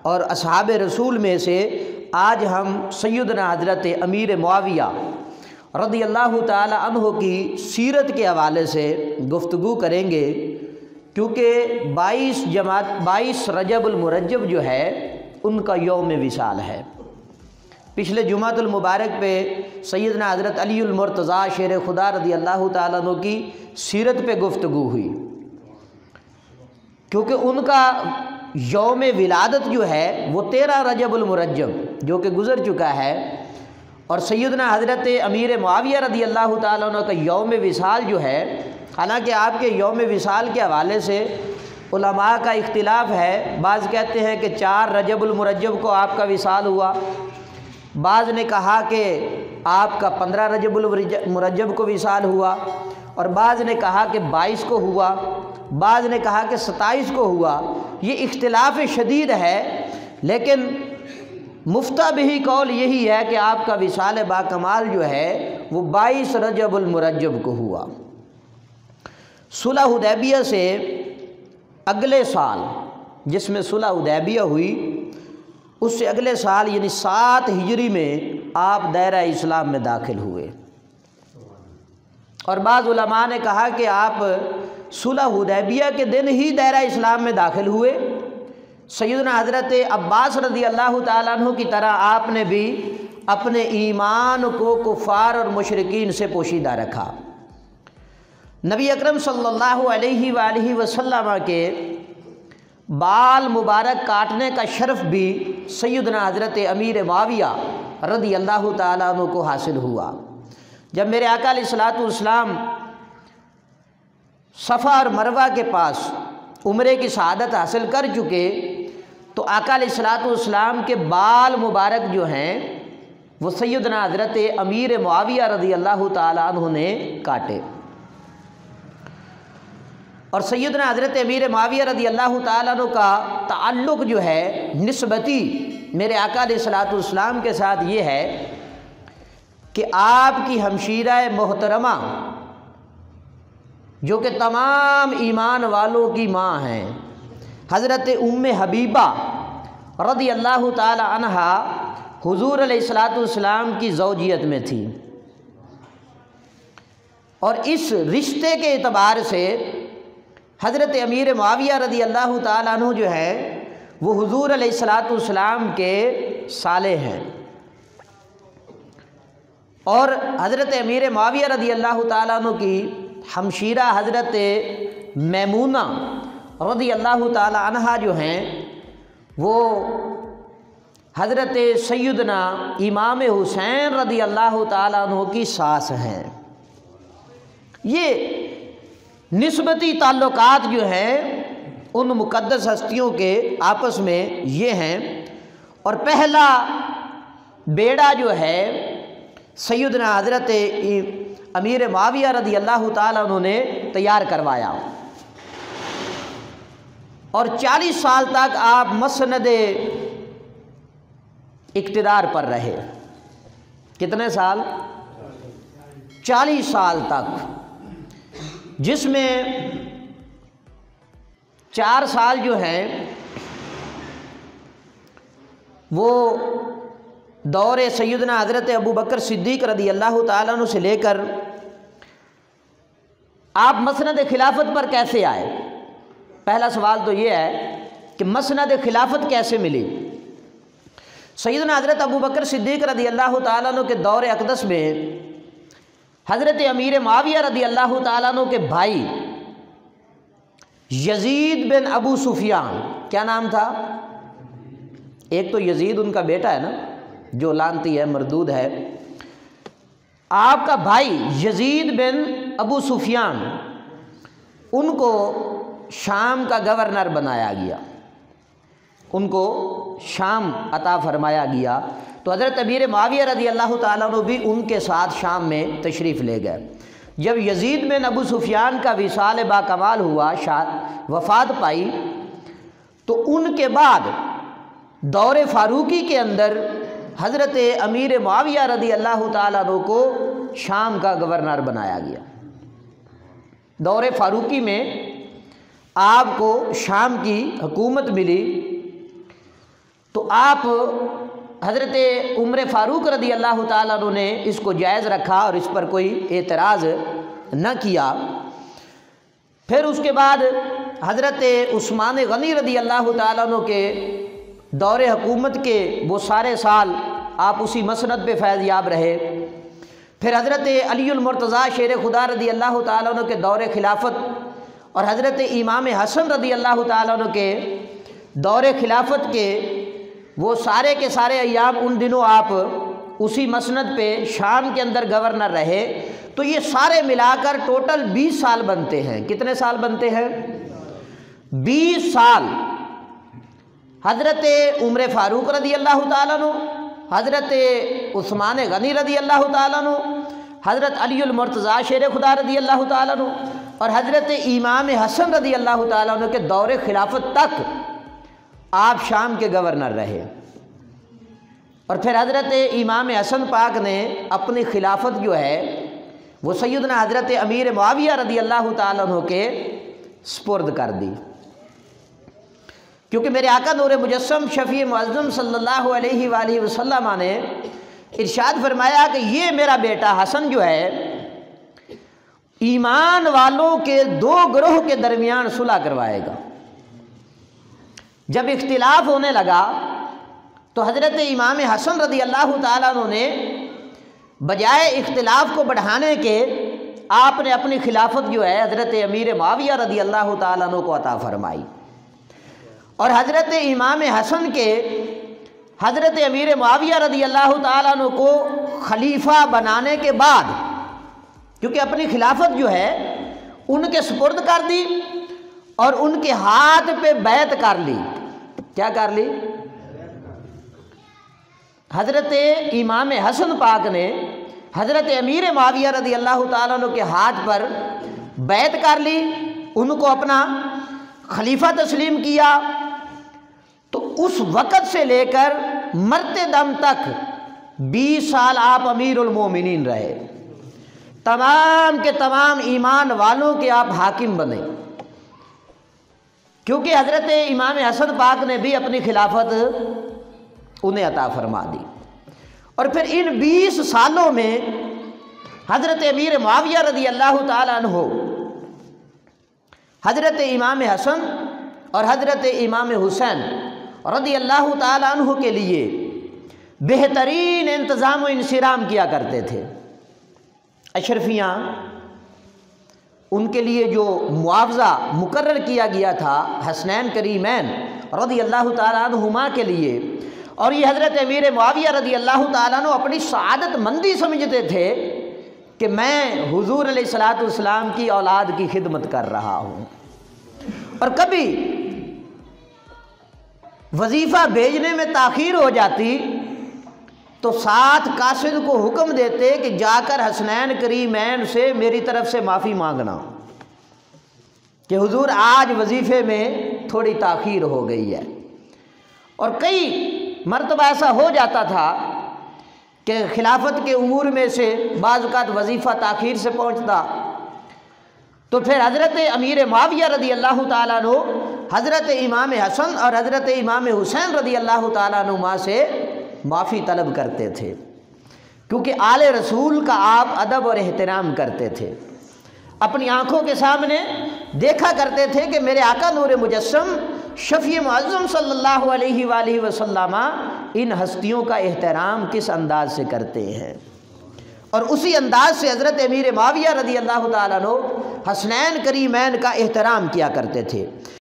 اور اصحاب رسول میں سے آج ہم سیدنا حضرت امیر معاویہ رضی اللہ تعالی عنہ کی سیرت کے حوالے سے گفتگو کریں گے، کیونکہ 22 رجب المرجب جو ہے ان کا یوم وصال ہے۔ پچھلے جمعۃ المبارک پہ سیدنا حضرت علی المرتضیٰ شیر خدا رضی اللہ تعالیٰ عنہ کی سیرت پہ گفتگو ہوئی، کیونکہ ان کا یوم ولادت جو ہے وہ 13 رجب المرجب جو کہ گزر چکا ہے، اور سیدنا حضرت امیر معاویہ رضی اللہ تعالیٰ عنہ کا یوم وصال جو ہے، حالانکہ آپ کے یوم وصال کے حوالے سے علماء کا اختلاف ہے۔ بعض کہتے ہیں کہ 4 رجب المرجب کو آپ کا وصال ہوا، بعض نے کہا کہ آپ کا 15 رجب المرجب کو وصال ہوا، اور بعض نے کہا کہ 22 کو ہوا، بعض نے کہا کہ 27 کو ہوا۔ یہ اختلاف شدید ہے، لیکن مفتہ بہی قول یہی ہے کہ آپ کا وصال با کمال جو ہے وہ 22 رجب المرجب کو ہوا۔ صلح حدیبیہ سے اگلے سال، جس میں صلح حدیبیہ ہوئی، اس سے اگلے سال یعنی 7 ہجری میں آپ دائرہ اسلام میں داخل ہوئے، اور بعض علماء نے کہا کہ آپ صلح حدیبیہ کے دن ہی دائرہ اسلام میں داخل ہوئے۔ سیدنا حضرت عباس رضی اللہ تعالیٰ عنہ کی طرح آپ نے بھی اپنے ایمان کو کفار اور مشرکین سے پوشیدہ رکھا۔ نبی اکرم صلی اللہ علیہ وآلہ وسلم کے بال مبارک کاٹنے کا شرف بھی سیدنا حضرت امیر معاویہ رضی اللہ تعالیٰ عنہ کو حاصل ہوا۔ جب میرے آقا علیہ الصلوۃ والسلام صفا اور مروہ کے پاس عمرے کی سعادت حاصل کر چکے، تو آقا علیہ الصلوۃ والسلام کے بال مبارک جو ہیں وہ سیدنا حضرت امیر معاویہ رضی اللہ تعالیٰ عنہ نے کاٹے، اور سیدنا حضرت امیر معاویہ رضی اللہ تعالیٰ عنہ کا تعلق جو ہے نسبتی میرے آقا علیہ الصلوۃ والسلام کے ساتھ یہ ہے کہ آپ کی ہمشیرہ محترمہ جو کہ تمام ایمان والوں کی ماں ہیں، حضرت ام حبیبہ رضی اللہ تعالی عنہا حضور علیہ الصلوۃ والسلام کی زوجیت میں تھی، اور اس رشتے کے اعتبار سے حضرت امیر معاویہ رضی اللہ تعالی عنہ جو ہے وہ حضور علیہ الصلوۃ والسلام کے صالح ہیں، اور حضرت امیر معاویہ رضی اللہ تعالیٰ عنہ کی ہمشیرہ حضرت میمونہ رضی اللہ تعالی عنہا جو ہیں وہ حضرت سیدنا امام حسین رضی اللہ تعالی عنہ کی ساس ہیں۔ یہ نسبتی تعلقات جو ہیں ان مقدس ہستیوں کے آپس میں یہ ہیں، اور پہلا بیڑا جو ہے سیدنا حضرت امیر معاویہ رضی اللہ تعالیٰ عنہ نے تیار کروایا، اور 40 سال تک آپ مسند اقتدار پر رہے۔ کتنے سال؟ 40 سال تک، جس میں 4 سال جو ہیں وہ دور سیدنا حضرت ابو بکر صدیق رضی اللہ تعالیٰ عنہ سے لے کر آپ مسند خلافت پر کیسے آئے۔ پہلا سوال تو یہ ہے کہ مسند خلافت کیسے ملی۔ سیدنا حضرت ابو بکر صدیق رضی اللہ تعالیٰ عنہ کے دور اقدس میں حضرت امیر معاویہ رضی اللہ تعالیٰ عنہ کے بھائی یزید بن ابو سفیان، کیا نام تھا؟ ایک تو یزید ان کا بیٹا ہے نا جو لعنتی ہے، مردود ہے، آپ کا بھائی یزید بن ابو سفیان، ان کو شام کا گورنر بنایا گیا، ان کو شام عطا فرمایا گیا، تو حضرت امیر معاویہ رضی اللہ تعالیٰ عنہ بھی ان کے ساتھ شام میں تشریف لے گئے۔ جب یزید بن ابو سفیان کا وصال با کمال ہوا، وفات پائی، تو ان کے بعد دور فاروقی کے اندر حضرت امیر معاویہ رضی اللہ تعالیٰ عنہ کو شام کا گورنر بنایا گیا۔ دور فاروقی میں آپ کو شام کی حکومت ملی، تو آپ حضرت عمر فاروق رضی اللہ تعالیٰ عنہ نے اس کو جائز رکھا اور اس پر کوئی اعتراض نہ کیا۔ پھر اس کے بعد حضرت عثمان غنی رضی اللہ تعالیٰ عنہ کے دور حکومت کے وہ سارے سال آپ اسی مسند پہ فیض یاب رہے۔ پھر حضرت علی المرتضیٰ شیر خدا رضی اللہ تعالیٰ عنہ کے دور خلافت اور حضرت امام حسن رضی اللہ تعالیٰ عنہ کے دور خلافت کے وہ سارے کے سارے ایام ان دنوں آپ اسی مسند پہ شام کے اندر گورنر رہے۔ تو یہ سارے ملا کر ٹوٹل 20 سال بنتے ہیں۔ کتنے سال بنتے ہیں؟ 20 سال حضرت عمر فاروق رضی اللہ تعالیٰ عنہ، حضرت عثمان غنی رضی اللہ تعالیٰ عنہ، حضرت علی المرتضیٰ شیر خدا رضی اللہ تعالیٰ عنہ اور حضرت امام حسن رضی اللہ تعالیٰ عنہ کے دور خلافت تک آپ شام کے گورنر رہے۔ اور پھر حضرت امام حسن پاک نے اپنی خلافت جو ہے وہ سیدنا حضرت امیر معاویہ رضی اللہ تعالیٰ عنہ کے سپرد کر دی، کیونکہ میرے آقا نور مجسم شفیع معظم صلی اللہ علیہ وآلہ وسلم نے ارشاد فرمایا کہ یہ میرا بیٹا حسن جو ہے ایمان والوں کے 2 گروہ کے درمیان صلح کروائے گا۔ جب اختلاف ہونے لگا تو حضرت امام حسن رضی اللہ تعالیٰ عنہ نے بجائے اختلاف کو بڑھانے کے آپ نے اپنی خلافت جو ہے حضرت امیر معاویہ رضی اللہ تعالیٰ عنہ کو عطا فرمائی، اور حضرت امام حسن کے حضرت امیر معاویہ رضی اللہ تعالیٰ عنہ کو خلیفہ بنانے کے بعد کیونکہ اپنی خلافت جو ہے ان کے سپرد کر دی اور ان کے ہاتھ پہ بیعت کر لی۔ کیا کر لی؟ حضرت امام حسن پاک نے حضرت امیر معاویہ رضی اللہ تعالیٰ عنہ کے ہاتھ پر بیعت کر لی، ان کو اپنا خلیفہ تسلیم کیا۔ تو اس وقت سے لے کر مرتے دم تک 20 سال آپ امیر المومنین رہے، تمام کے تمام ایمان والوں کے آپ حاکم بنے، کیونکہ حضرت امام حسن پاک نے بھی اپنی خلافت انہیں عطا فرما دی۔ اور پھر ان 20 سالوں میں حضرت امیر معاویہ رضی اللہ تعالیٰ عنہ حضرت امام حسن اور حضرت امام حسین رضی اللہ تعالیٰ عنہ کے لیے بہترین انتظام و انصرام کیا کرتے تھے۔ اشرفیاں ان کے لیے جو معاوضہ مقرر کیا گیا تھا حسنین کریمین رضی اللہ تعالیٰ عنہما کے لیے، اور یہ حضرت امیر معاویہ رضی اللہ تعالیٰ عنہ اپنی سعادت مندی سمجھتے تھے کہ میں حضور علیہ الصلوۃ والسلام کی اولاد کی خدمت کر رہا ہوں۔ اور کبھی وظیفہ بھیجنے میں تاخیر ہو جاتی تو ساتھ قاصد کو حکم دیتے کہ جا کر حسنین کریمین سے میری طرف سے معافی مانگنا کہ حضور آج وظیفے میں تھوڑی تاخیر ہو گئی ہے۔ اور کئی مرتبہ ایسا ہو جاتا تھا کہ خلافت کے امور میں سے بعض اوقات وظیفہ تاخیر سے پہنچتا، تو پھر حضرت امیر معاویہ رضی اللہ تعالیٰ عنہ حضرت امام حسن اور حضرت امام حسین رضی اللہ تعالیٰ عنہما سے معافی طلب کرتے تھے، کیونکہ آل رسول کا آپ ادب اور احترام کرتے تھے۔ اپنی آنکھوں کے سامنے دیکھا کرتے تھے کہ میرے آقا نور مجسم شفیع معظم صلی اللہ علیہ وآلہ وسلم ان ہستیوں کا احترام کس انداز سے کرتے ہیں، اور اسی انداز سے حضرت امیر معاویہ رضی اللہ تعالیٰ عنہ حسنین کریمین کا احترام کیا کرتے تھے۔